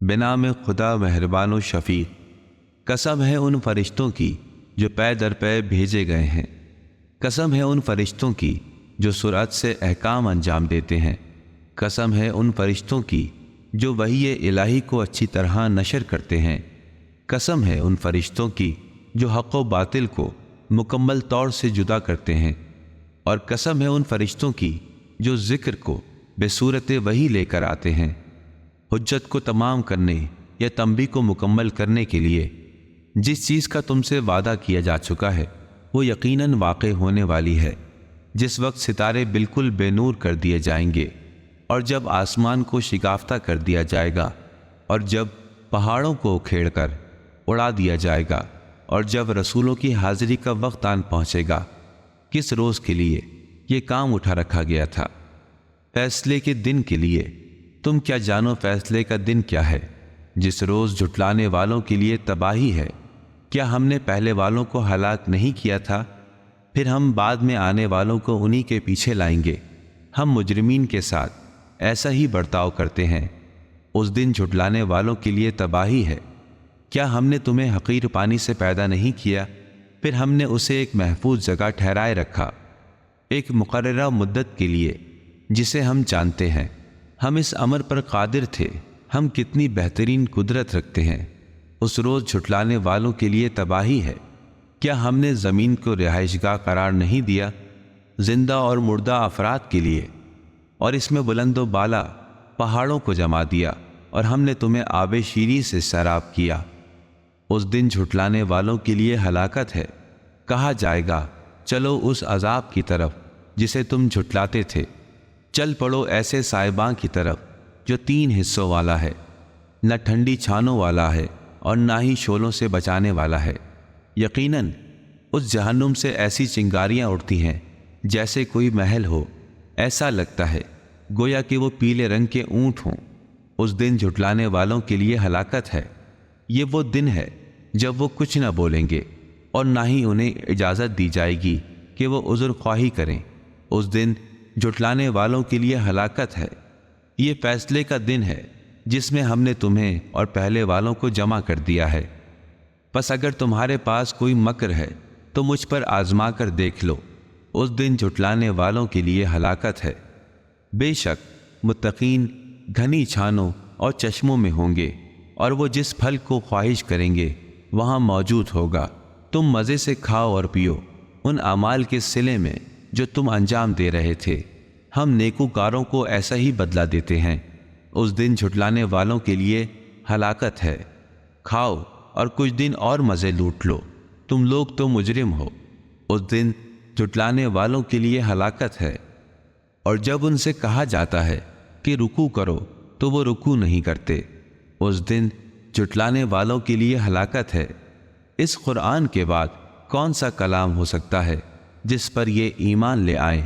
بنام خدا مہربان و شفیق۔ قسم ہے ان فرشتوں کی جو پے در پے بھیجے گئے ہیں، قسم ہے ان فرشتوں کی جو سرعت سے احکام انجام دیتے ہیں، قسم ہے ان فرشتوں کی جو وحی الہی کو اچھی طرح نشر کرتے ہیں، قسم ہے ان فرشتوں کی جو حق و باطل کو مکمل طور سے جدا کرتے ہیں، اور قسم ہے ان فرشتوں کی جو ذکر کو بے صورت وحی لے کر آتے ہیں، حجت کو تمام کرنے یا تنبیہ کو مکمل کرنے کے لیے۔ جس چیز کا تم سے وعدہ کیا جا چکا ہے وہ یقیناً واقع ہونے والی ہے، جس وقت ستارے بالکل بے نور کر دیے جائیں گے، اور جب آسمان کو شکافتہ کر دیا جائے گا، اور جب پہاڑوں کو کھیڑ کر اڑا دیا جائے گا، اور جب رسولوں کی حاضری کا وقت آن پہنچے گا۔ کس روز کے لیے یہ کام اٹھا رکھا گیا تھا؟ فیصلے کے دن کے لیے۔ تم کیا جانو فیصلے کا دن کیا ہے؟ جس روز جھٹلانے والوں کے لیے تباہی ہے۔ کیا ہم نے پہلے والوں کو ہلاک نہیں کیا تھا؟ پھر ہم بعد میں آنے والوں کو انہی کے پیچھے لائیں گے۔ ہم مجرمین کے ساتھ ایسا ہی برتاؤ کرتے ہیں۔ اس دن جھٹلانے والوں کے لیے تباہی ہے۔ کیا ہم نے تمہیں حقیر پانی سے پیدا نہیں کیا؟ پھر ہم نے اسے ایک محفوظ جگہ ٹھہرائے رکھا، ایک مقررہ مدت کے لیے جسے ہم جانتے ہیں۔ ہم اس امر پر قادر تھے۔ ہم کتنی بہترین قدرت رکھتے ہیں۔ اس روز جھٹلانے والوں کے لیے تباہی ہے۔ کیا ہم نے زمین کو رہائش گاہ قرار نہیں دیا، زندہ اور مردہ افراد کے لیے، اور اس میں بلند و بالا پہاڑوں کو جما دیا، اور ہم نے تمہیں آب شیریں سے سیراب کیا۔ اس دن جھٹلانے والوں کے لیے ہلاکت ہے۔ کہا جائے گا چلو اس عذاب کی طرف جسے تم جھٹلاتے تھے، چل پڑو ایسے سائباں کی طرف جو 3 حصوں والا ہے، نہ ٹھنڈی چھانوں والا ہے اور نہ ہی شعلوں سے بچانے والا ہے۔ یقیناً اس جہنم سے ایسی چنگاریاں اڑتی ہیں جیسے کوئی محل ہو، ایسا لگتا ہے گویا کہ وہ پیلے رنگ کے اونٹ ہوں۔ اس دن جھٹلانے والوں کے لیے ہلاکت ہے۔ یہ وہ دن ہے جب وہ کچھ نہ بولیں گے، اور نہ ہی انہیں اجازت دی جائے گی کہ وہ عذر خواہی کریں۔ اس دن جھٹلانے والوں کے لیے ہلاکت ہے۔ یہ فیصلے کا دن ہے جس میں ہم نے تمہیں اور پہلے والوں کو جمع کر دیا ہے۔ پس اگر تمہارے پاس کوئی مکر ہے تو مجھ پر آزما کر دیکھ لو۔ اس دن جھٹلانے والوں کے لیے ہلاکت ہے۔ بے شک متقین گھنی چھانوں اور چشموں میں ہوں گے، اور وہ جس پھل کو خواہش کریں گے وہاں موجود ہوگا۔ تم مزے سے کھاؤ اور پیو ان اعمال کے صلے میں جو تم انجام دے رہے تھے۔ ہم نیکوکاروں کو ایسا ہی بدلہ دیتے ہیں۔ اس دن جھٹلانے والوں کے لیے ہلاکت ہے۔ کھاؤ اور کچھ دن اور مزے لوٹ لو، تم لوگ تو مجرم ہو۔ اس دن جھٹلانے والوں کے لیے ہلاکت ہے۔ اور جب ان سے کہا جاتا ہے کہ رکوع کرو تو وہ رکوع نہیں کرتے۔ اس دن جھٹلانے والوں کے لیے ہلاکت ہے۔ اس قرآن کے بعد کون سا کلام ہو سکتا ہے جس پر یہ ایمان لے آئیں؟